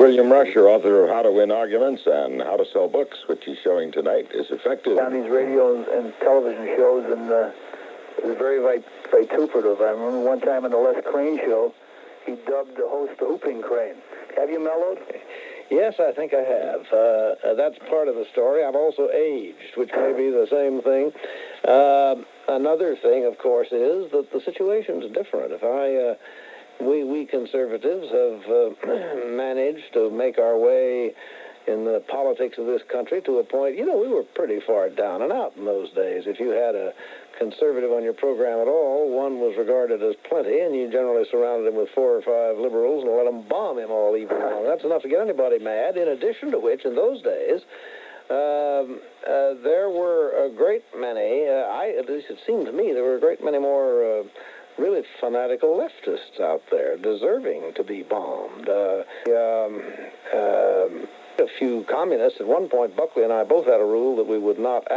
William Rush, author of How to Win Arguments and How to Sell Books, which he's showing tonight, is effective. On these radio and television shows, and it was very vituperative. I remember one time in the Les Crane show, he dubbed the host the Whooping Crane. Have you mellowed? Yes, I think I have. That's part of the story. I've also aged, which may be the same thing. Another thing, of course, is that the situation's different. We conservatives have managed to make our way in the politics of this country to a point, we were pretty far down and out in those days. If you had a conservative on your program at all, one was regarded as plenty, and you generally surrounded him with 4 or 5 liberals and let them bomb him all evening long. That's enough to get anybody mad, in addition to which, in those days, there were a great many, at least it seemed to me, there were a great many more really fanatical leftists out there deserving to be bombed. A few communists. At one point, Buckley and I both had a rule that we would not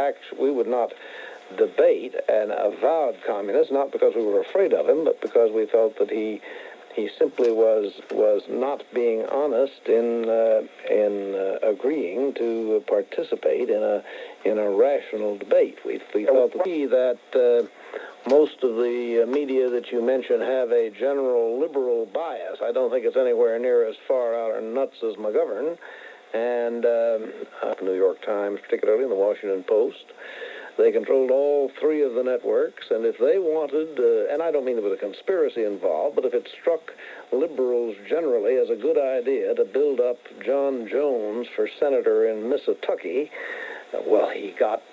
debate an avowed communist, not because we were afraid of him, but because we felt that he simply was not being honest in agreeing to participate in a rational debate. We felt that most of the media that you mentioned have a general liberal bias. I don't think it's anywhere near as far out or nuts as McGovern. And New York Times, particularly, and the Washington Post, they controlled all 3 of the networks, and if they wanted, and I don't mean there was a conspiracy involved, but if it struck liberals generally as a good idea to build up John Jones for senator in Mississippi, well, he got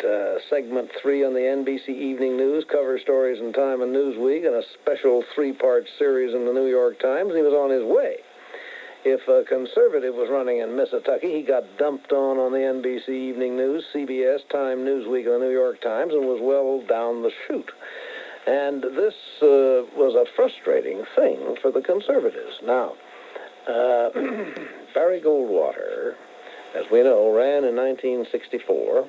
segment 3 on the NBC Evening News, cover stories in Time and Newsweek, and a special 3-part series in the New York Times. He was on his way. If a conservative was running in Mississippi, he got dumped on the NBC Evening News, CBS, Time, Newsweek, and the New York Times, and was well down the chute. And this was a frustrating thing for the conservatives. Now, Barry Goldwater, as we know, ran in 1964,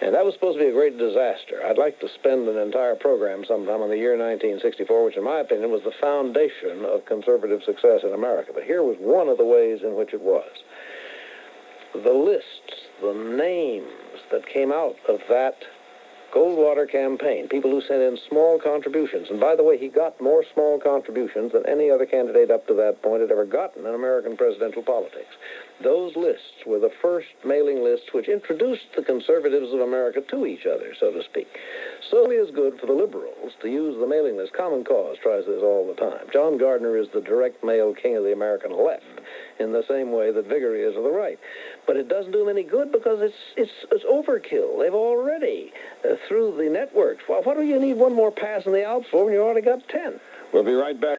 and that was supposed to be a great disaster. I'd like to spend an entire program sometime on the year 1964, which in my opinion was the foundation of conservative success in America. But here was one of the ways in which it was. The lists, the names that came out of that Goldwater campaign, people who sent in small contributions. And by the way, he got more small contributions than any other candidate up to that point had ever gotten in American presidential politics. Those lists were the first mailing lists which introduced the conservatives of America to each other, so to speak. So it is good for the liberals to use the mailing list. Common Cause tries this all the time. John Gardner is the direct mail king of the American left, in the same way that Viggory is of the right. But it doesn't do them any good because it's overkill. They've already, through the networks, well, what do you need one more pass in the Alps for when you already got 10? We'll be right back.